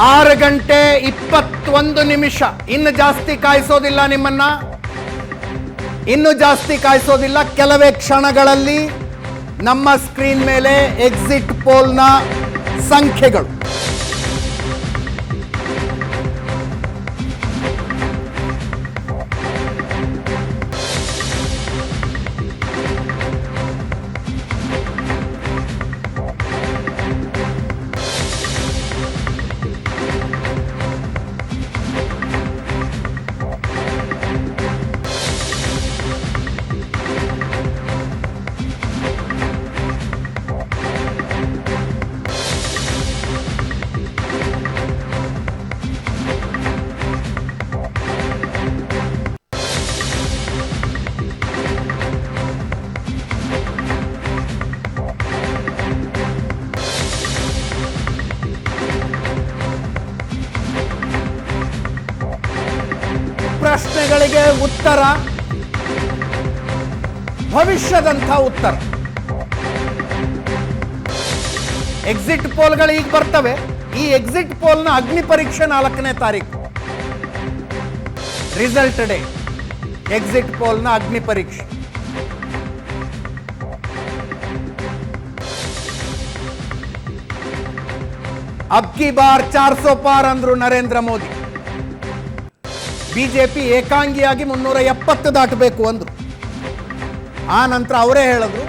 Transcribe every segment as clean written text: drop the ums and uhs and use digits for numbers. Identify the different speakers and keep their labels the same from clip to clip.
Speaker 1: 6:21. ಇನ್ನು ಜಾಸ್ತಿ ಕಾಯಿಸೋದಿಲ್ಲ ನಿಮ್ಮನ್ನ, ಇನ್ನು ಜಾಸ್ತಿ ಕಾಯಿಸೋದಿಲ್ಲ. ಕೆಲವೇ ಕ್ಷಣಗಳಲ್ಲಿ ನಮ್ಮ ಸ್ಕ್ರೀನ್ ಮೇಲೆ ಎಕ್ಸಿಟ್ ಪೋಲ್ನ ಸಂಖ್ಯೆಗಳು. ಪ್ರಶ್ನೆಗಳಿಗೆ ಉತ್ತರ, ಭವಿಷ್ಯದಂಥ ಉತ್ತರ. ಎಕ್ಸಿಟ್ ಪೋಲ್ಗಳು ಈಗ ಬರ್ತವೆ. ಈ ಎಕ್ಸಿಟ್ ಪೋಲ್ನ ಅಗ್ನಿ ಪರೀಕ್ಷೆ 4ನೇ ತಾರೀಕು, ರಿಸಲ್ಟ್ ಡೇ. ಎಕ್ಸಿಟ್ ಪೋಲ್ನ ಅಗ್ನಿ ಪರೀಕ್ಷೆ. ಅಬ್ಕಿ ಬಾರ್ 400 ಪಾರ್ ಅಂದ್ರು ನರೇಂದ್ರ ಮೋದಿ. ಬಿಜೆಪಿ ಏಕಾಂಗಿಯಾಗಿ 370 ದಾಟಬೇಕು ಅಂದ್ರು. ಆ ನಂತರ ಅವರೇ ಹೇಳಿದ್ರು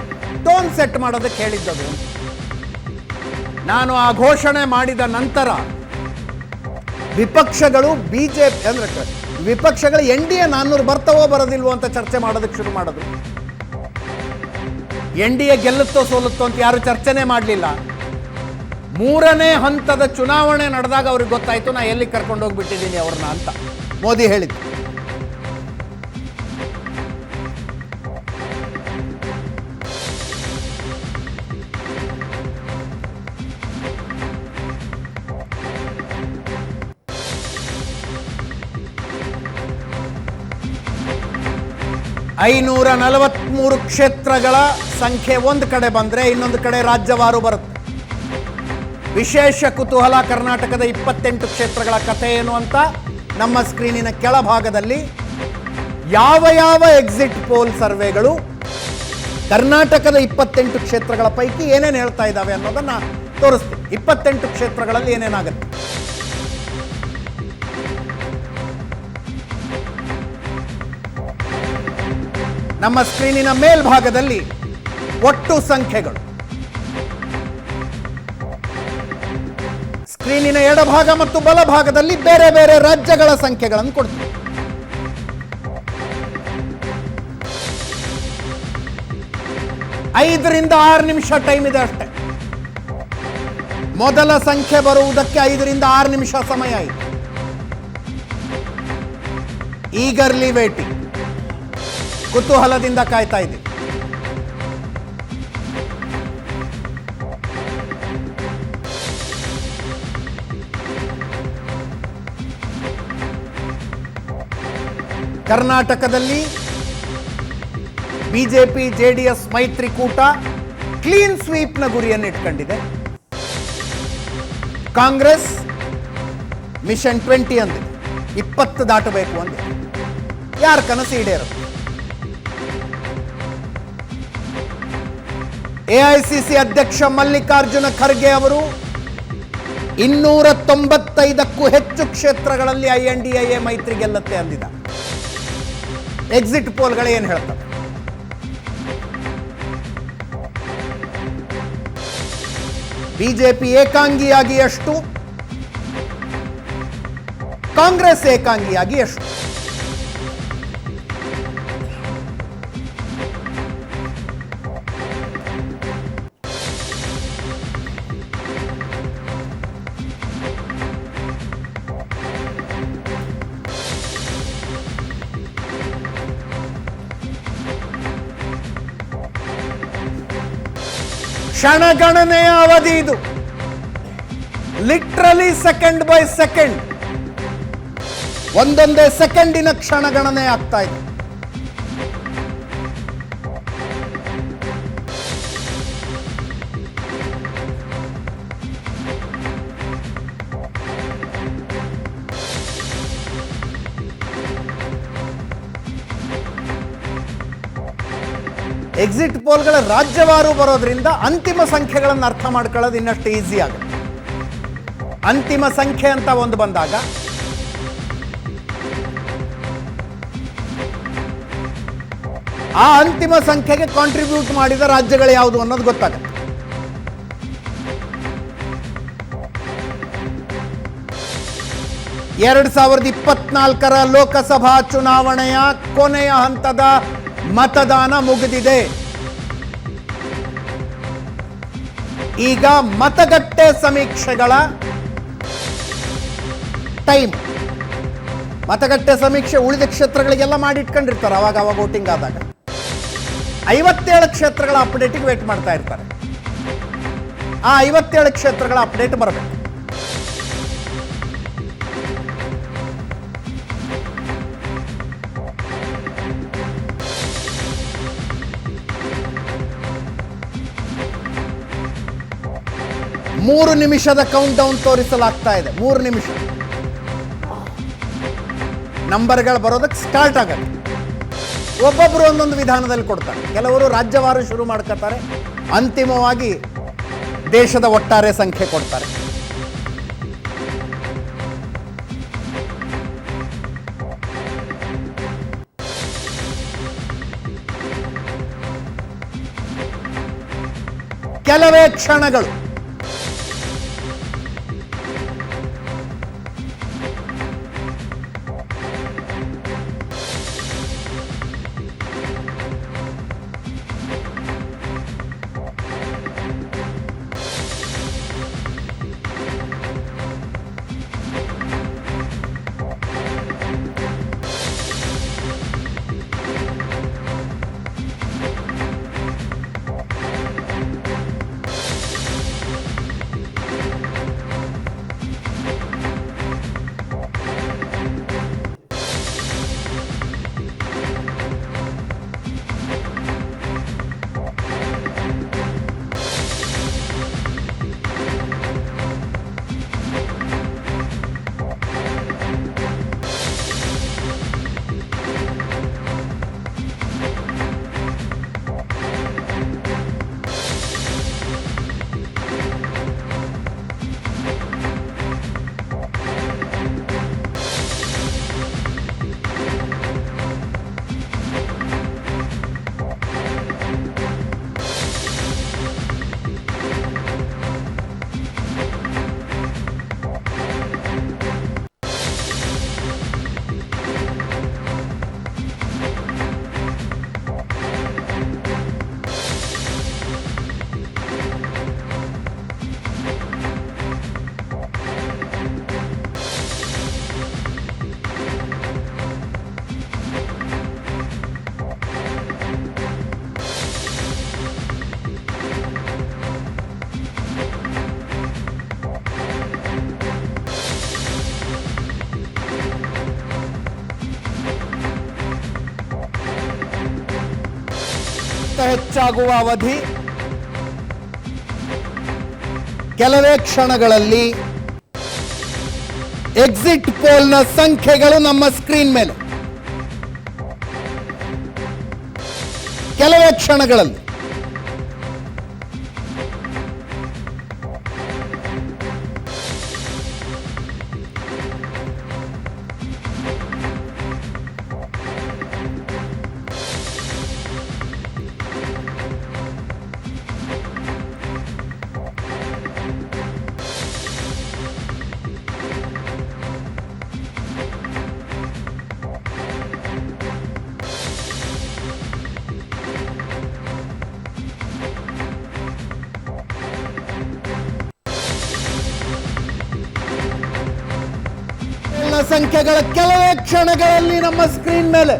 Speaker 1: ಟೋನ್ ಸೆಟ್ ಮಾಡೋದಕ್ಕೆ ಹೇಳಿದ್ದದು. ನಾನು ಆ ಘೋಷಣೆ ಮಾಡಿದ ನಂತರ ವಿಪಕ್ಷಗಳು ಬಿಜೆಪಿ ಅಂದ್ರೆ ವಿಪಕ್ಷಗಳು NDA 400 ಬರ್ತವೋ ಬರೋದಿಲ್ವೋ ಅಂತ ಚರ್ಚೆ ಮಾಡೋದಕ್ಕೆ ಶುರು ಮಾಡಿದ್ರು. NDA ಗೆಲ್ಲುತ್ತೋ ಸೋಲುತ್ತೋ ಅಂತ ಯಾರು ಚರ್ಚೆನೆ ಮಾಡಲಿಲ್ಲ. 3ನೇ ಹಂತದ ಚುನಾವಣೆ ನಡೆದಾಗ ಅವ್ರಿಗೆ ಗೊತ್ತಾಯ್ತು ನಾ ಎಲ್ಲಿ ಕರ್ಕೊಂಡು ಹೋಗ್ಬಿಟ್ಟಿದ್ದೀನಿ ಅವ್ರನ್ನ ಅಂತ ಮೋದಿ ಹೇಳಿದ್ರು. ಐನೂರ 43 ಕ್ಷೇತ್ರಗಳ ಸಂಖ್ಯೆ ಒಂದು ಕಡೆ ಬಂದ್ರೆ ಇನ್ನೊಂದು ಕಡೆ ರಾಜ್ಯವಾರು ಬರುತ್ತೆ. ವಿಶೇಷ ಕುತೂಹಲ, ಕರ್ನಾಟಕದ 28 ಕ್ಷೇತ್ರಗಳ ಕಥೆ ಏನು ಅಂತ ನಮ್ಮ ಸ್ಕ್ರೀನಿನ ಕೆಳಭಾಗದಲ್ಲಿ ಯಾವ ಯಾವ ಎಕ್ಸಿಟ್ ಪೋಲ್ ಸರ್ವೆಗಳು ಕರ್ನಾಟಕದ 28 ಕ್ಷೇತ್ರಗಳ ಪೈಕಿ ಏನೇನು ಹೇಳ್ತಾ ಇದ್ದಾವೆ ಅನ್ನೋದನ್ನ ತೋರಿಸ್ತೀವಿ. 28 ಕ್ಷೇತ್ರಗಳಲ್ಲಿ ಏನೇನಾಗುತ್ತೆ. ನಮ್ಮ ಸ್ಕ್ರೀನಿನ ಮೇಲ್ಭಾಗದಲ್ಲಿ ಒಟ್ಟು ಸಂಖ್ಯೆಗಳು, ಸ್ಕ್ರೀನಿನ ಎಡಭಾಗ ಮತ್ತು ಬಲಭಾಗದಲ್ಲಿ ಬೇರೆ ಬೇರೆ ರಾಜ್ಯಗಳ ಸಂಖ್ಯೆಗಳನ್ನು ಕೊಡ್ತೀವಿ. ಐದರಿಂದ 6 ನಿಮಿಷ ಟೈಮ್ ಇದೆ ಅಷ್ಟೇ. ಮೊದಲ ಸಂಖ್ಯೆ ಬರುವುದಕ್ಕೆ 5 ರಿಂದ 6 ನಿಮಿಷ ಸಮಯ ಇದೆ. ಈಗರ್ಲಿ ವೇಟಿಂಗ್, ಕುತೂಹಲದಿಂದ ಕಾಯ್ತಾ ಇದ್ದೀವಿ. ಕರ್ನಾಟಕದಲ್ಲಿ ಬಿಜೆಪಿ JDS ಮೈತ್ರಿಕೂಟ ಕ್ಲೀನ್ ಸ್ವೀಪ್ನ ಗುರಿಯನ್ನು ಇಟ್ಕೊಂಡಿದೆ. ಕಾಂಗ್ರೆಸ್ ಮಿಷನ್ 20 ಅಂದಿದೆ, 20 ದಾಟಬೇಕು ಅಂದಿದೆ. ಯಾರ ಕನಸು ಈಡೇರುತ್ತೆ? AICC ಅಧ್ಯಕ್ಷ ಮಲ್ಲಿಕಾರ್ಜುನ ಖರ್ಗೆ ಅವರು 295ಕ್ಕೂ ಹೆಚ್ಚು ಕ್ಷೇತ್ರಗಳಲ್ಲಿ INDIA ಮೈತ್ರಿ ಗೆಲ್ಲುತ್ತೆ ಅಂದಿದ್ದಾರೆ. ಎಕ್ಸಿಟ್ ಪೋಲ್ಗಳು ಏನು ಹೇಳ್ತವೆ? ಬಿಜೆಪಿ ಏಕಾಂಗಿಯಾಗಿ ಎಷ್ಟು, ಕಾಂಗ್ರೆಸ್ ಏಕಾಂಗಿಯಾಗಿ ಎಷ್ಟು? ಕ್ಷಣಗಣನೆಯ ಅವಧಿ ಇದು. ಲಿಟ್ರಲಿ ಸೆಕೆಂಡ್ ಬೈ ಸೆಕೆಂಡ್, ಒಂದೊಂದೇ ಸೆಕೆಂಡಿನ ಕ್ಷಣಗಣನೆ ಆಗ್ತಾ ಇದೆ. ಎಕ್ಸಿಟ್ ಪೋಲ್ಗಳ ರಾಜ್ಯವಾರು ಬರೋದ್ರಿಂದ ಅಂತಿಮ ಸಂಖ್ಯೆಗಳನ್ನು ಅರ್ಥ ಮಾಡ್ಕೊಳ್ಳೋದು ಇನ್ನಷ್ಟು ಈಸಿ ಆಗುತ್ತೆ. ಅಂತಿಮ ಸಂಖ್ಯೆ ಅಂತ ಒಂದು ಬಂದಾಗ ಆ ಅಂತಿಮ ಸಂಖ್ಯೆಗೆ ಕಾಂಟ್ರಿಬ್ಯೂಟ್ ಮಾಡಿದ ರಾಜ್ಯಗಳು ಯಾವುದು ಅನ್ನೋದು ಗೊತ್ತಾಗುತ್ತೆ. ಎರಡು 2024 ಲೋಕಸಭಾ ಚುನಾವಣೆಯ ಕೊನೆಯ ಹಂತದ ಮತದಾನ ಮುಗಿದಿದೆ. ಈಗ ಮತಗಟ್ಟೆ ಸಮೀಕ್ಷೆಗಳ ಟೈಮ್. ಮತಗಟ್ಟೆ ಸಮೀಕ್ಷೆ ಉಳಿದ ಕ್ಷೇತ್ರಗಳಿಗೆಲ್ಲ ಮಾಡಿಟ್ಕೊಂಡಿರ್ತಾರೆ ಅವಾಗ ವೋಟಿಂಗ್ ಆದಾಗ. 57 ಕ್ಷೇತ್ರಗಳ ಅಪ್ಡೇಟಿಗೆ ವೇಟ್ ಮಾಡ್ತಾ ಇರ್ತಾರೆ. ಆ 57 ಕ್ಷೇತ್ರಗಳ ಅಪ್ಡೇಟ್ ಬರಬೇಕು. ಮೂರು ನಿಮಿಷದ ಕೌಂಟ್ ಡೌನ್ ತೋರಿಸಲಾಗ್ತಾ ಇದೆ. 3 ನಿಮಿಷ ನಂಬರ್ಗಳು ಬರೋದಕ್ಕೆ ಸ್ಟಾರ್ಟ್ ಆಗುತ್ತೆ. ಒಬ್ಬೊಬ್ಬರು ಒಂದೊಂದು ವಿಧಾನದಲ್ಲಿ ಕೊಡ್ತಾರೆ. ಕೆಲವರು ರಾಜ್ಯವಾರು ಶುರು ಮಾಡ್ಕೋತಾರೆ, ಅಂತಿಮವಾಗಿ ದೇಶದ ಒಟ್ಟಾರೆ ಸಂಖ್ಯೆ ಕೊಡ್ತಾರೆ. ಕೆಲವೇ ಕ್ಷಣಗಳು. ಹೆಚ್ಚಾಗುವ ಅವಧಿ ಕೆಲವೇ ಕ್ಷಣಗಳಲ್ಲಿ. ಎಕ್ಸಿಟ್ ಪೋಲ್ನ ಸಂಖ್ಯೆಗಳು ನಮ್ಮ ಸ್ಕ್ರೀನ್ ಮೇಲೆ ಕೆಲವೇ ಕ್ಷಣಗಳಲ್ಲಿ. ಸಂಖ್ಯೆಗಳ ಕೆಲವೇ ಕ್ಷಣಗಳಲ್ಲಿ ನಮ್ಮ ಸ್ಕ್ರೀನ್ ಮೇಲೆ.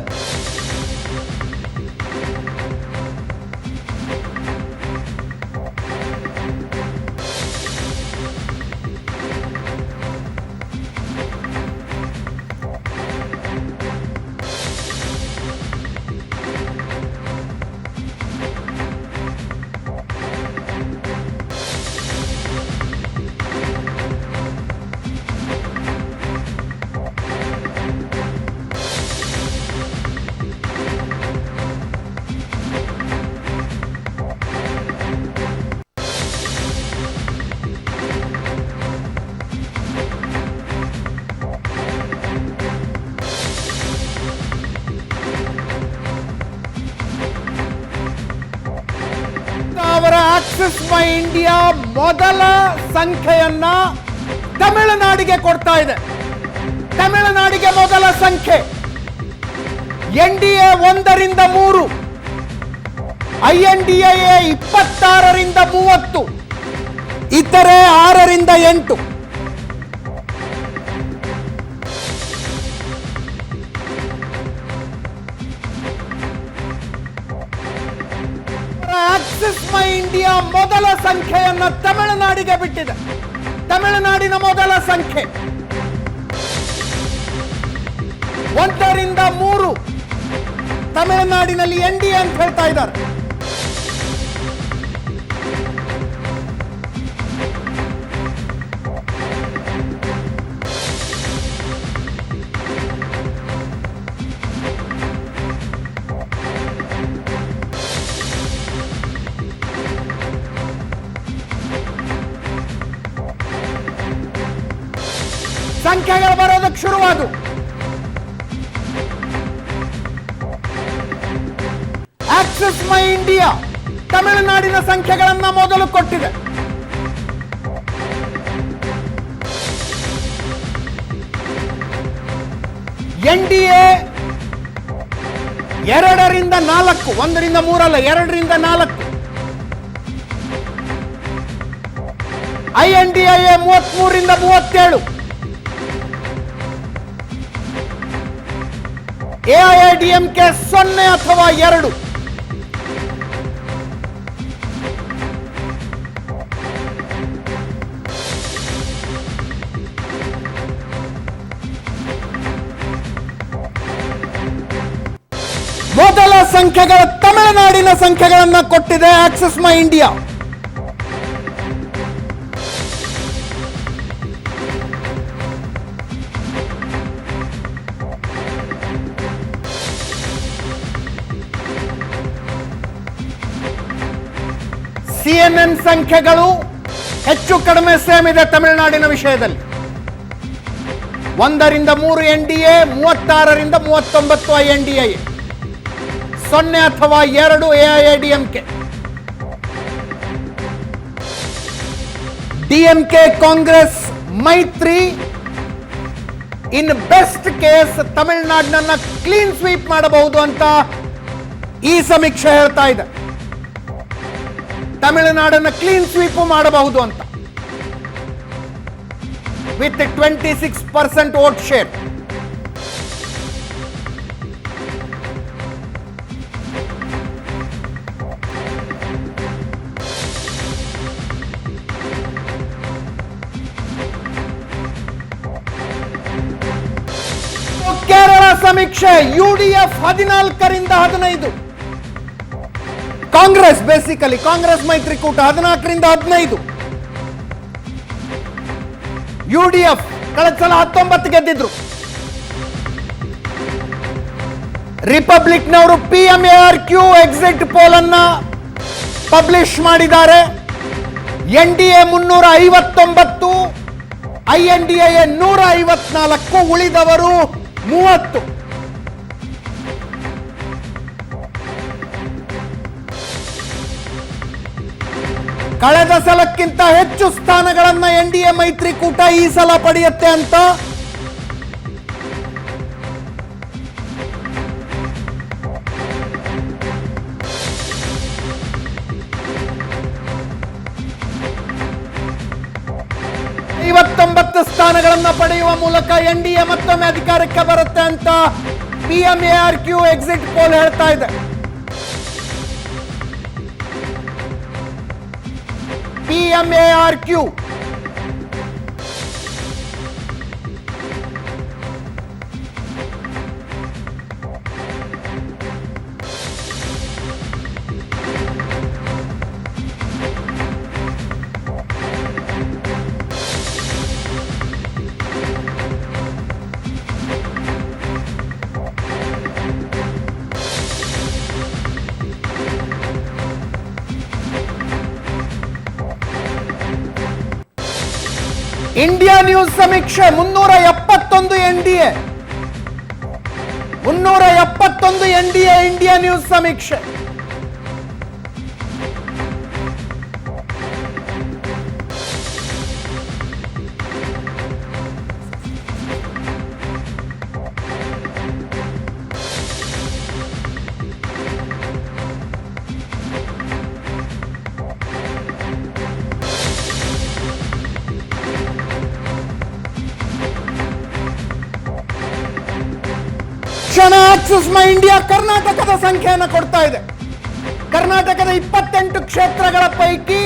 Speaker 1: ಆಕ್ಸಿಸ್ ಮೈ ಇಂಡಿಯಾ ಮೊದಲ ಸಂಖ್ಯೆಯನ್ನ ತಮಿಳುನಾಡಿಗೆ ಕೊಡ್ತಾ ಇದೆ. ತಮಿಳುನಾಡಿಗೆ ಮೊದಲ ಸಂಖ್ಯೆ. NDA 1ರಿಂದ 3, INDA 26ರಿಂದ 30, ಇತರೆ 6ರಿಂದ 8. ಆಕ್ಸಿಸ್ ಮೈ ಇಂಡಿಯಾ ಮೊದಲ ಸಂಖ್ಯೆಯನ್ನು ತಮಿಳುನಾಡಿಗೆ ಬಿಟ್ಟಿದೆ. ತಮಿಳುನಾಡಿನ ಮೊದಲ ಸಂಖ್ಯೆ 1ರಿಂದ 3 ತಮಿಳುನಾಡಿನಲ್ಲಿ NDA ಅಂತ ಹೇಳ್ತಾ ಇದ್ದಾರೆ. ಸಂಖ್ಯೆಗಳು ಬರೋದಕ್ಕೆ ಶುರುವಾದವು. ಆಕ್ಸಿಸ್ ಮೈ ಇಂಡಿಯಾ ತಮಿಳುನಾಡಿನ ಸಂಖ್ಯೆಗಳನ್ನ ಮೊದಲು ಕೊಟ್ಟಿದೆ. NDA 2ರಿಂದ 4, 1ರಿಂದ 3 ಅಲ್ಲ, 2ರಿಂದ 4. INDA 33ರಿಂದ 37. AIADMK 0 ಅಥವಾ 2. ಮೊದಲ ಸಂಖ್ಯೆಗಳ ತಮಿಳುನಾಡಿನ ಸಂಖ್ಯೆಗಳನ್ನು ಕೊಟ್ಟಿದೆ ಆಕ್ಸಿಸ್ ಮೈ ಇಂಡಿಯಾ. CNN ಸಂಖ್ಯೆಗಳು ಹೆಚ್ಚು ಕಡಿಮೆ ಸೇಮ್ ಇದೆ ತಮಿಳುನಾಡಿನ ವಿಷಯದಲ್ಲಿ. 1ರಿಂದ 3 NDA, 36ರಿಂದ 39 INDA, 0 ಅಥವಾ 2 AIADMK. DMK ಕಾಂಗ್ರೆಸ್ ಮೈತ್ರಿ ಇನ್ ಬೆಸ್ಟ್ ಕೇಸ್ ತಮಿಳುನಾಡಿನನ್ನ ಕ್ಲೀನ್ ಸ್ವೀಪ್ ಮಾಡಬಹುದು ಅಂತ ಈ ಸಮೀಕ್ಷೆ ಹೇಳ್ತಾ ಇದೆ. ತಮಿಳುನಾಡನ್ನು ಕ್ಲೀನ್ ಸ್ವೀಪ್ ಮಾಡಬಹುದು ಅಂತ, ವಿತ್ 26% ವೋಟ್ ಶೇರ್. ಕೇರಳ ಸಮೀಕ್ಷೆ UDF 14ರಿಂದ 15, ಕಾಂಗ್ರೆಸ್ ಬೇಸಿಕಲಿ ಕಾಂಗ್ರೆಸ್ ಮೈತ್ರಿಕೂಟ 14ರಿಂದ 15, UDF ಕಳೆದ ಸಲ 19 ಗೆದ್ದಿದ್ರು. ರಿಪಬ್ಲಿಕ್ನವರು PMARQ ಎಕ್ಸಿಟ್ ಪೋಲ್ ಅನ್ನ ಪಬ್ಲಿಷ್ ಮಾಡಿದ್ದಾರೆ. NDA 359, INDA 154, ಉಳಿದವರು 30. ಕಳೆದ ಸಲಕ್ಕಿಂತ ಹೆಚ್ಚು ಸ್ಥಾನಗಳನ್ನ NDA ಮೈತ್ರಿಕೂಟ ಈ ಸಲ ಪಡೆಯುತ್ತೆ ಅಂತ ಸ್ಥಾನಗಳನ್ನು ಪಡೆಯುವ ಮೂಲಕ NDA ಮತ್ತೊಮ್ಮೆ ಅಧಿಕಾರಕ್ಕೆ ಬರುತ್ತೆ ಅಂತ PMARQ ಎಕ್ಸಿಟ್ ಪೋಲ್ ಹೇಳ್ತಾ ಇದೆ. PMARQ ಇಂಡಿಯಾ ನ್ಯೂಸ್ ಸಮೀಕ್ಷೆ 371 NDA, 371 NDA ಇಂಡಿಯಾ ನ್ಯೂಸ್ ಸಮೀಕ್ಷೆ. ತಕ್ಷಣ ಆಕ್ಸಿಸ್ ಮೈ ಇಂಡಿಯಾ ಕರ್ನಾಟಕದ ಸಂಖ್ಯೆಯನ್ನು ಕೊಡ್ತಾ ಇದೆ. ಕರ್ನಾಟಕದ 28 ಕ್ಷೇತ್ರಗಳ ಪೈಕಿ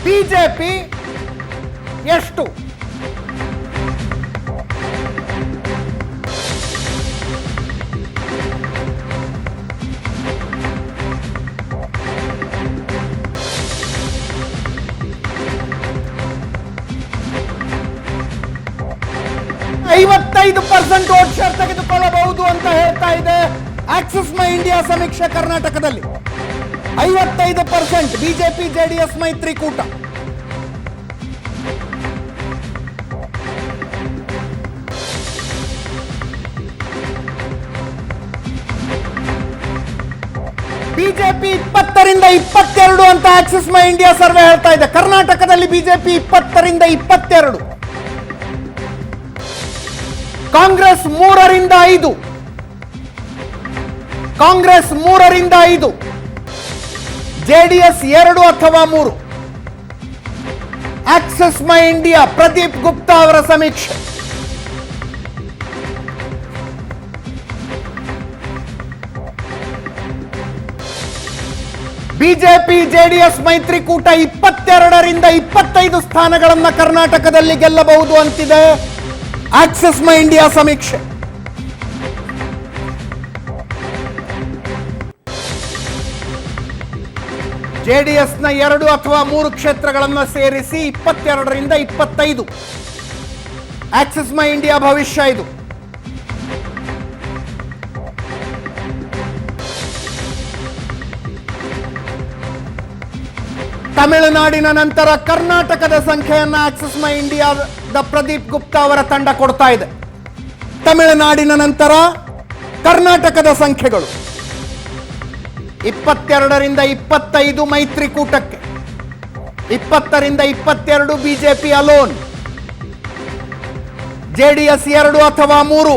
Speaker 1: ಬಿಜೆಪಿ ಎಷ್ಟು? ವೋಟ್ ಶೇರ್ ತೆಗೆದುಕೊಳ್ಳಬಹುದು ಅಂತ ಹೇಳ್ತಾ ಇದೆ ಆಕ್ಸಿಸ್ ಮೈ ಇಂಡಿಯಾ ಸಮೀಕ್ಷೆ. ಕರ್ನಾಟಕದಲ್ಲಿ 55% ಬಿಜೆಪಿ ಜೆಡಿಎಸ್ ಮೈತ್ರಿಕೂಟ. ಬಿಜೆಪಿ 20ರಿಂದ 22 ಅಂತ ಆಕ್ಸಿಸ್ ಮೈ ಇಂಡಿಯಾ ಸರ್ವೆ ಹೇಳ್ತಾ ಇದೆ. ಕರ್ನಾಟಕದಲ್ಲಿ ಬಿಜೆಪಿ 20ರಿಂದ 22, ಕಾಂಗ್ರೆಸ್ 3ರಿಂದ 5, ಕಾಂಗ್ರೆಸ್ 3ರಿಂದ 5, ಜೆಡಿಎಸ್ 2 ಅಥವಾ 3. Axis My India Pradeep Gupta ಅವರ ಸಮೀಕ್ಷೆ. ಬಿಜೆಪಿ ಜೆಡಿಎಸ್ ಮೈತ್ರಿಕೂಟ 22ರಿಂದ 25 ಸ್ಥಾನಗಳನ್ನು ಕರ್ನಾಟಕದಲ್ಲಿ ಗೆಲ್ಲಬಹುದು ಅಂತಿದೆ ಆಕ್ಸಿಸ್ ಮೈ ಇಂಡಿಯಾ ಸಮೀಕ್ಷೆ. ಜೆಡಿಎಸ್ನ 2 ಅಥವಾ 3 ಕ್ಷೇತ್ರಗಳನ್ನು ಸೇರಿಸಿ 22ರಿಂದ 25 ಆಕ್ಸಿಸ್ ಮೈ ಇಂಡಿಯಾ ಭವಿಷ್ಯ ಇದು. ತಮಿಳುನಾಡಿನ ನಂತರ ಕರ್ನಾಟಕದ ಸಂಖ್ಯೆಯನ್ನು ಆಕ್ಸಿಸ್ ಮೈ ಇಂಡಿಯಾದ ಪ್ರದೀಪ್ ಗುಪ್ತಾ ಅವರ ತಂಡ ಕೊಡ್ತಾ ಇದೆ. ತಮಿಳುನಾಡಿನ ನಂತರ ಕರ್ನಾಟಕದ ಸಂಖ್ಯೆಗಳು 22ರಿಂದ 25 ಮೈತ್ರಿಕೂಟಕ್ಕೆ, 20ರಿಂದ 22 ಬಿಜೆಪಿ ಅಲೋನ್, ಜೆಡಿಎಸ್ 2 ಅಥವಾ 3,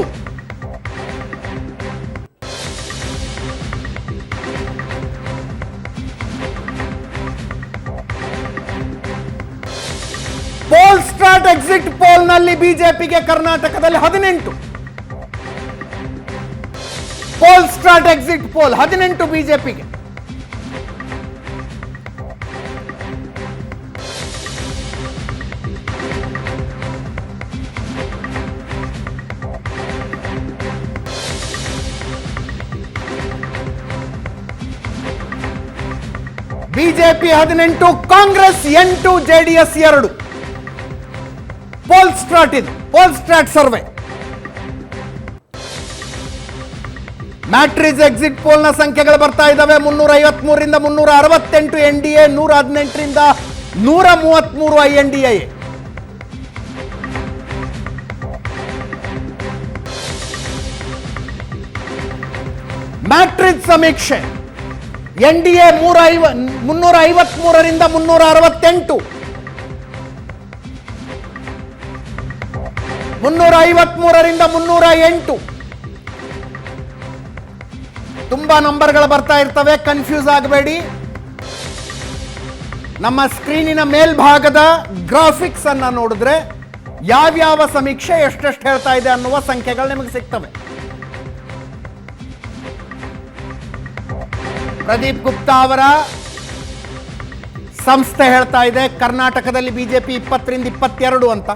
Speaker 1: ಪೋಲ್ ಸ್ಟಾರ್ಟ್ ಎಕ್ಸಿಟ್ ಪೋಲ್ ನಲ್ಲಿ ಬಿಜೆಪಿಗೆ ಕರ್ನಾಟಕದಲ್ಲಿ 18, ಪೋಲ್ ಸ್ಟಾರ್ಟ್ ಎಕ್ಸಿಟ್ ಪೋಲ್ 18 ಬಿಜೆಪಿಗೆ. BJP 18, Congress 8, JDS 2. Poll start ಇದು, poll start survey. Matrix exit poll ನ ಸಂಖ್ಯೆಗಳು ಬರ್ತಾ ಇದ್ದಾವೆ. 353ರಿಂದ 368 ಎನ್ಡಿಎ, 118ರಿಂದ 133 ಐಎನ್ಡಿಎ. ಮ್ಯಾಟ್ರಿಕ್ಸ್ ಸಮೀಕ್ಷೆ ಎನ್ಡಿಎ 353ರಿಂದ 368, 353ರಿಂದ 308. ತುಂಬಾ ನಂಬರ್ಗಳು ಬರ್ತಾ ಇರ್ತವೆ, ಕನ್ಫ್ಯೂಸ್ ಆಗಬೇಡಿ. ನಮ್ಮ ಸ್ಕ್ರೀನಿನ ಮೇಲ್ಭಾಗದ ಗ್ರಾಫಿಕ್ಸ್ ಅನ್ನ ನೋಡಿದ್ರೆ ಯಾವ್ಯಾವ ಸಮೀಕ್ಷೆ ಎಷ್ಟೆಷ್ಟು ಹೇಳ್ತಾ ಇದೆ ಅನ್ನುವ ಸಂಖ್ಯೆಗಳು ನಿಮಗೆ ಸಿಗ್ತವೆ. ಪ್ರದೀಪ್ ಗುಪ್ತಾ ಅವರ ಸಂಸ್ಥೆ ಹೇಳ್ತಾ ಇದೆ ಕರ್ನಾಟಕದಲ್ಲಿ ಬಿಜೆಪಿ 20ರಿಂದ 22 ಅಂತ,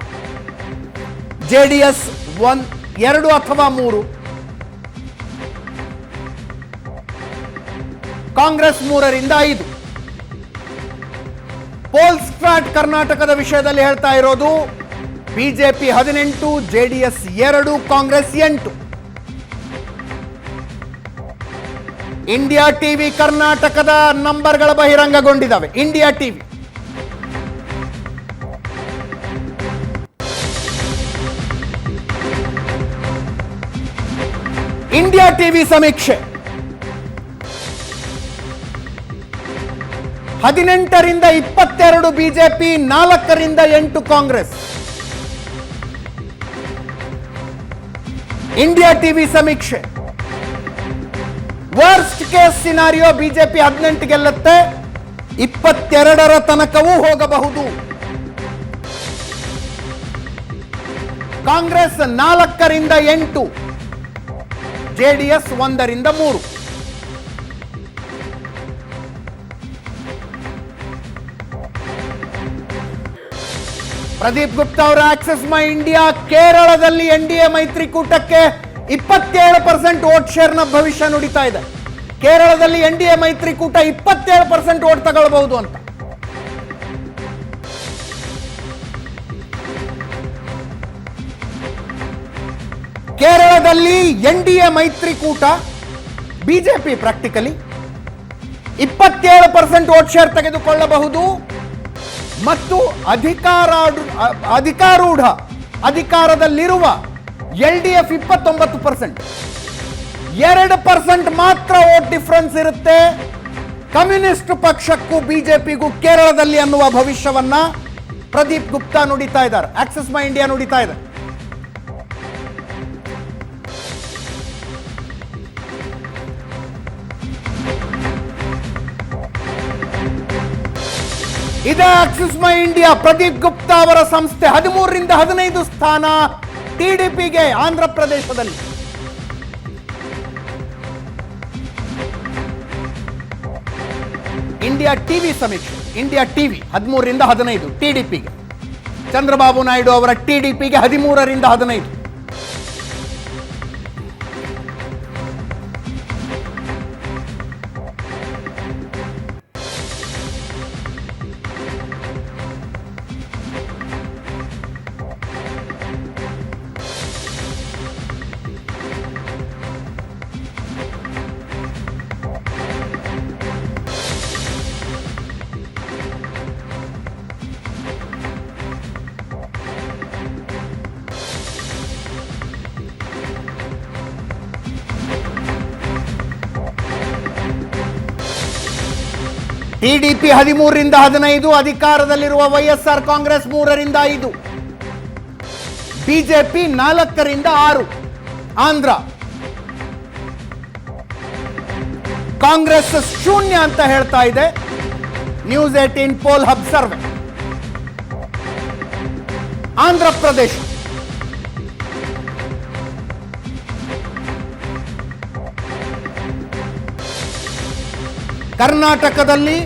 Speaker 1: ಜೆಡಿಎಸ್ 2 ಅಥವಾ 3, ಕಾಂಗ್ರೆಸ್ 3ರಿಂದ 5. ಪೋಲ್ ಸ್ಟಾರ್ಟ್ ಕರ್ನಾಟಕದ ವಿಷಯದಲ್ಲಿ ಹೇಳ್ತಾ ಇರೋದು BJP 18, JDS 2, Congress 8. India TV ಕರ್ನಾಟಕದ ನಂಬರ್ಗಳ ಬಹಿರಂಗಗೊಂಡಿದ್ದಾವೆ. ಇಂಡಿಯಾ ಟಿವಿ ಸಮೀಕ್ಷೆ 18ರಿಂದ 22 ಬಿಜೆಪಿ, 4ರಿಂದ 8 ಕಾಂಗ್ರೆಸ್. ಇಂಡಿಯಾ ಟಿವಿ ಸಮೀಕ್ಷೆ ವರ್ಸ್ಟ್ ಕೇಸ್ ಸಿನಾರಿಯೋ ಬಿಜೆಪಿ 18 ಗೆಲ್ಲುತ್ತೆ, 22ರ ತನಕವೂ ಹೋಗಬಹುದು. ಕಾಂಗ್ರೆಸ್ 4ರಿಂದ 8, JDS 1ರಿಂದ 3. ಪ್ರದೀಪ್ ಗುಪ್ತಾ ಅವರ ಆಕ್ಸೆಸ್ ಮೈ ಇಂಡಿಯಾ, ಕೇರಳದಲ್ಲಿ NDA ಮೈತ್ರಿಕೂಟಕ್ಕೆ 27% ವೋಟ್ ಶೇರ್ನ ಭವಿಷ್ಯ ನುಡಿತಾ ಇದೆ. ಕೇರಳದಲ್ಲಿ NDA ಮೈತ್ರಿಕೂಟ 27% ವೋಟ್ ತಗೊಳ್ಬಹುದು ಅಂತ. ಕೇರಳದಲ್ಲಿ NDA ಮೈತ್ರಿಕೂಟ ಬಿಜೆಪಿ ಪ್ರಾಕ್ಟಿಕಲಿ 27% ವೋಟ್ ಶೇರ್ ತೆಗೆದುಕೊಳ್ಳಬಹುದು ಮತ್ತು ಅಧಿಕಾರದಲ್ಲಿರುವ LDF 29%. 2% ಮಾತ್ರ ವೋಟ್ ಡಿಫರೆನ್ಸ್ ಇರುತ್ತೆ ಕಮ್ಯುನಿಸ್ಟ್ ಪಕ್ಷಕ್ಕೂ ಬಿಜೆಪಿಗೂ ಕೇರಳದಲ್ಲಿ ಅನ್ನುವ ಭವಿಷ್ಯವನ್ನ ಪ್ರದೀಪ್ ಗುಪ್ತಾ ನುಡಿತಾ ಇದ್ದಾರೆ, ಆಕ್ಸೆಸ್ ಮೈ ಇಂಡಿಯಾ ನುಡಿತಾ ಇದೆ. ಇದೇ Axis My India Pradeep Gupta ಅವರ ಸಂಸ್ಥೆ 13ರಿಂದ 15 ಸ್ಥಾನ TDPಗೆ ಆಂಧ್ರ ಪ್ರದೇಶದಲ್ಲಿ. ಇಂಡಿಯಾ ಟಿವಿ ಸಮೀಕ್ಷೆ, ಇಂಡಿಯಾ ಟಿವಿ 13ರಿಂದ 15 TDPಗೆ, ಚಂದ್ರಬಾಬು ನಾಯ್ಡು ಅವರ TDPಗೆ 13ರಿಂದ 15. TDP 13ರಿಂದ 15, ಅಧಿಕಾರದಲ್ಲಿರುವ YSR ಕಾಂಗ್ರೆಸ್ 3ರಿಂದ 5, ಬಿಜೆಪಿ 4ರಿಂದ 6. ಆಂಧ್ರ ಕಾಂಗ್ರೆಸ್ ಶೂನ್ಯ ಅಂತ ಹೇಳ್ತಾ ಇದೆ news 18 poll hub survey. Andhra Pradesh ಕರ್ನಾಟಕದಲ್ಲಿ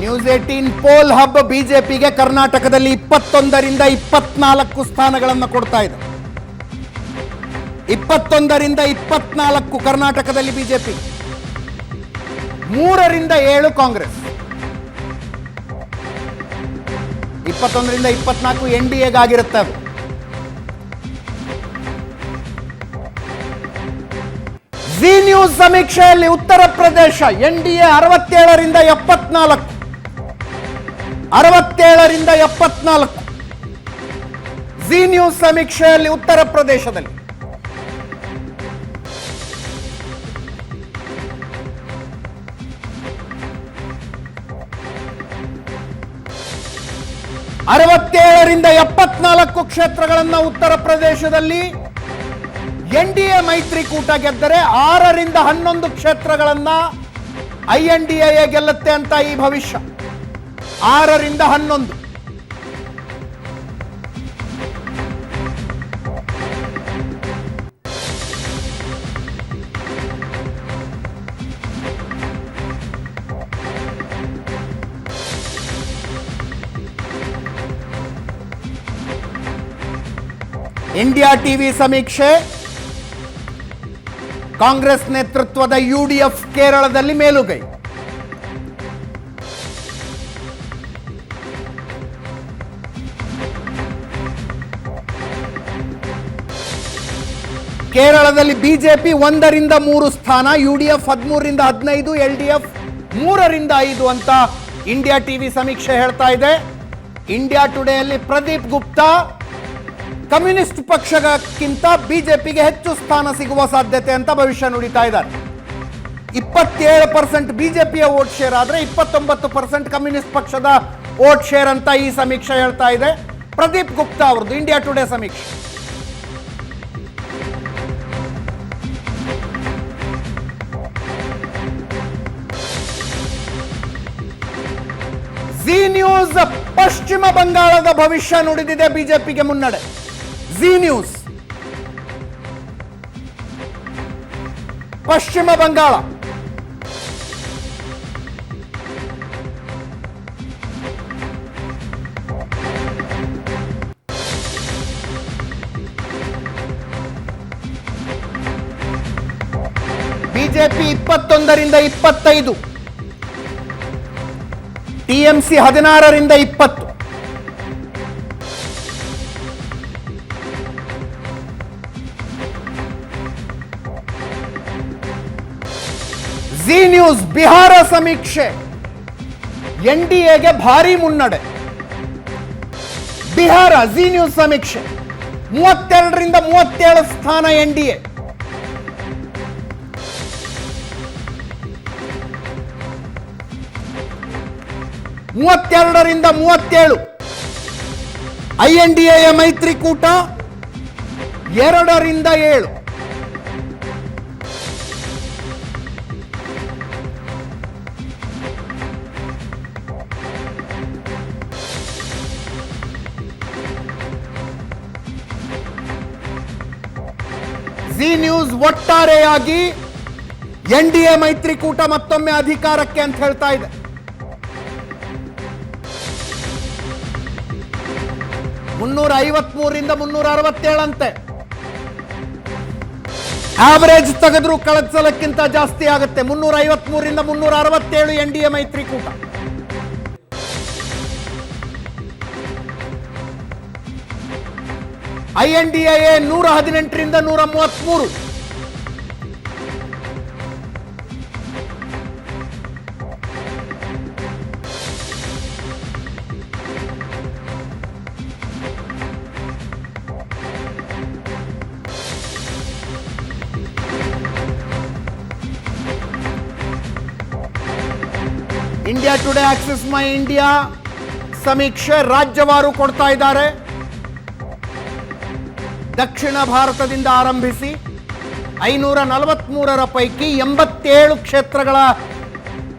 Speaker 1: ನ್ಯೂಸ್ 18 ಪೋಲ್ ಹಬ್ ಬಿಜೆಪಿಗೆ ಕರ್ನಾಟಕದಲ್ಲಿ 21ರಿಂದ 24 ಸ್ಥಾನಗಳನ್ನು ಕೊಡ್ತಾ ಇದೆ. 21ರಿಂದ 24 ಕರ್ನಾಟಕದಲ್ಲಿ ಬಿಜೆಪಿ, 3ರಿಂದ 7 ಕಾಂಗ್ರೆಸ್, 21ರಿಂದ 24 NDAಗಾಗಿರುತ್ತೆ. ಅದು ಜಿ ನ್ಯೂಸ್ ಸಮೀಕ್ಷೆಯಲ್ಲಿ Uttar Pradesh NDA 67ರಿಂದ 74, 67ರಿಂದ 74. G news ಸಮೀಕ್ಷೆಯಲ್ಲಿ ಉತ್ತರ ಪ್ರದೇಶದಲ್ಲಿ ರಿಂದ 74 ಕ್ಷೇತ್ರಗಳನ್ನು ಉತ್ತರ ಪ್ರದೇಶದಲ್ಲಿ NDA ಮೈತ್ರಿಕೂಟ ಗೆದ್ದರೆ 6ರಿಂದ 11 ಕ್ಷೇತ್ರಗಳನ್ನ INDA ಗೆಲ್ಲುತ್ತೆ ಅಂತ ಈ ಭವಿಷ್ಯ. 6ರಿಂದ 11. ಇಂಡಿಯಾ ಟಿವಿ ಸಮೀಕ್ಷೆ, ಕಾಂಗ್ರೆಸ್ ನೇತೃತ್ವದ UDF ಕೇರಳದಲ್ಲಿ ಮೇಲುಗೈ. ಕೇರಳದಲ್ಲಿ ಬಿಜೆಪಿ 1ರಿಂದ 3 ಸ್ಥಾನ, UDF 13ರಿಂದ 15, LDF 3ರಿಂದ 5 ಅಂತ ಇಂಡಿಯಾ ಟಿವಿ ಸಮೀಕ್ಷೆ ಹೇಳ್ತಾ ಇದೆ. ಇಂಡಿಯಾ ಟುಡೆಯಲ್ಲಿ ಪ್ರದೀಪ್ ಗುಪ್ತಾ ಕಮ್ಯುನಿಸ್ಟ್ ಪಕ್ಷಕ್ಕಿಂತ ಬಿಜೆಪಿಗೆ ಹೆಚ್ಚು ಸ್ಥಾನ ಸಿಗುವ ಸಾಧ್ಯತೆ ಅಂತ ಭವಿಷ್ಯ ನುಡಿತಾ ಇದ್ದಾರೆ. 27% ಬಿಜೆಪಿಯ ವೋಟ್ ಶೇರ್ ಆದರೆ 29% ಕಮ್ಯುನಿಸ್ಟ್ ಪಕ್ಷದ ವೋಟ್ ಶೇರ್ ಅಂತ ಈ ಸಮೀಕ್ಷೆ ಹೇಳ್ತಾ ಇದೆ. ಪ್ರದೀಪ್ ಗುಪ್ತಾ ಅವರದು ಇಂಡಿಯಾ ಟುಡೇ ಸಮೀಕ್ಷೆ. ಜಿ ನ್ಯೂಸ್ ಪಶ್ಚಿಮ ಬಂಗಾಳದ ಭವಿಷ್ಯ ನುಡಿದಿದೆ ಬಿಜೆಪಿಗೆ ಮುನ್ನಡೆ. Zee news Paschima Bangala BJP 21ರಿಂದ 25, ಟಿಎಂಸಿ 16ರಿಂದ 20. ಜಿ ನ್ಯೂಸ್ ಬಿಹಾರ ಸಮೀಕ್ಷೆ ಎನ್ಡಿಎಗೆ ಭಾರಿ ಮುನ್ನಡೆ. ಬಿಹಾರ ಜಿ ನ್ಯೂಸ್ ಸಮೀಕ್ಷೆ 32ರಿಂದ 37 ಸ್ಥಾನ ಎನ್ಡಿಎ. ರಿಂದ 37 INDA ಮೈತ್ರಿಕೂಟ 2ರಿಂದ 7. ಜಿ ನ್ಯೂಸ್ ಒಟ್ಟಾರೆಯಾಗಿ ಎನ್ಡಿಎ ಮೈತ್ರಿಕೂಟ ಮತ್ತೊಮ್ಮೆ ಅಧಿಕಾರಕ್ಕೆ ಅಂತ ಹೇಳ್ತಾ ಇದೆ. 353ರಿಂದ 367 ಅಂತೆ. ಆವರೇಜ್ ತೆಗೆದ್ರು ಕಳೆದ ಸಲಕ್ಕಿಂತ ಜಾಸ್ತಿ ಆಗುತ್ತೆ. 353ರಿಂದ 367 ಎನ್ಡಿಎ ಮೈತ್ರಿಕೂಟ. INDA 118ರಿಂದ 133. India today Axis My India ಸಮೀಕ್ಷೆ ರಾಜ್ಯವಾರು ಕೊಡ್ತಾ ಇದ್ದಾರೆ. ದಕ್ಷಿಣ ಭಾರತದಿಂದ ಆರಂಭಿಸಿ 543 ಪೈಕಿ 87 ಕ್ಷೇತ್ರಗಳ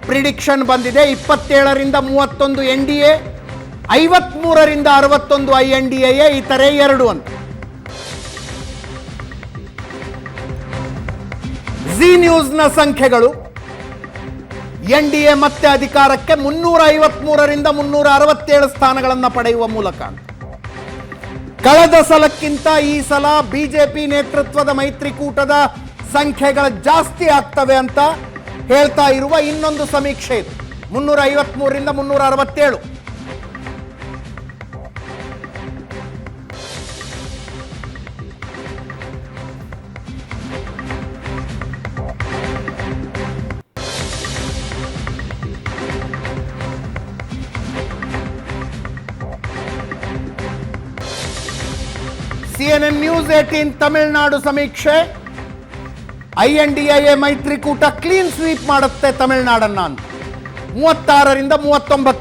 Speaker 1: ಪ್ರಿಡಿಕ್ಷನ್ ಬಂದಿದೆ. 27ರಿಂದ 31 ಎನ್ಡಿಎ, 53ರಿಂದ 61 INDA, ಇತರೆ 2 ಅಂತ. ಜಿ ನ್ಯೂಸ್ನ ಸಂಖ್ಯೆಗಳು ಎನ್ಡಿಎ ಮತ್ತೆ ಅಧಿಕಾರಕ್ಕೆ 353ರಿಂದ 367 ಸ್ಥಾನಗಳನ್ನು ಪಡೆಯುವ ಮೂಲಕ. ಕಳೆದ ಸಲಕ್ಕಿಂತ ಈ ಸಲ ಬಿಜೆಪಿ ನೇತೃತ್ವದ ಮೈತ್ರಿಕೂಟದ ಸಂಖ್ಯೆಗಳು ಜಾಸ್ತಿ ಆಗ್ತವೆ ಅಂತ ಹೇಳ್ತಾ ಇರುವ ಇನ್ನೊಂದು ಸಮೀಕ್ಷೆ ಇದು. 353ರಿಂದ 367. CNN ನ್ಯೂಸ್ 18 ತಮಿಳುನಾಡು ಸಮೀಕ್ಷೆ. INDA ಮೈತ್ರಿಕೂಟ ಕ್ಲೀನ್ ಸ್ವೀಪ್ ಮಾಡುತ್ತೆ ತಮಿಳುನಾಡನ್ನ ಅಂತ. 36ರಿಂದ 39.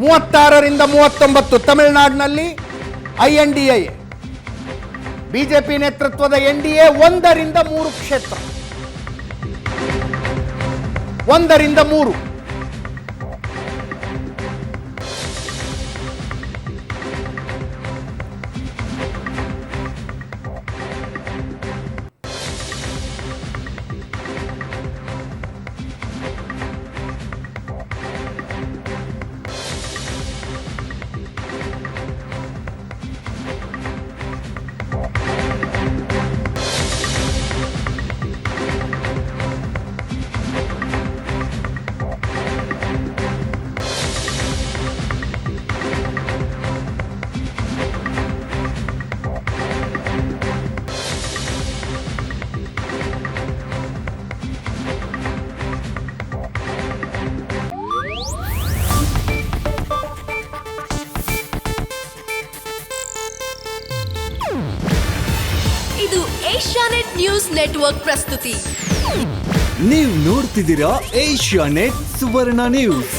Speaker 1: 36ರಿಂದ 39 ತಮಿಳುನಾಡಿನಲ್ಲಿ INDA. ಬಿಜೆಪಿ ನೇತೃತ್ವದ NDA 1ರಿಂದ 3 ಕ್ಷೇತ್ರ. 1ರಿಂದ 3.
Speaker 2: ಇದು ಏಷ್ಯಾನೆಟ್ ನ್ಯೂಸ್ ನೆಟ್ವರ್ಕ್ ಪ್ರಸ್ತುತಿ.
Speaker 3: ನೀವು ನೋಡ್ತಿದ್ದೀರಾ ಏಷ್ಯಾನೆಟ್ ಸುವರ್ಣ ನ್ಯೂಸ್.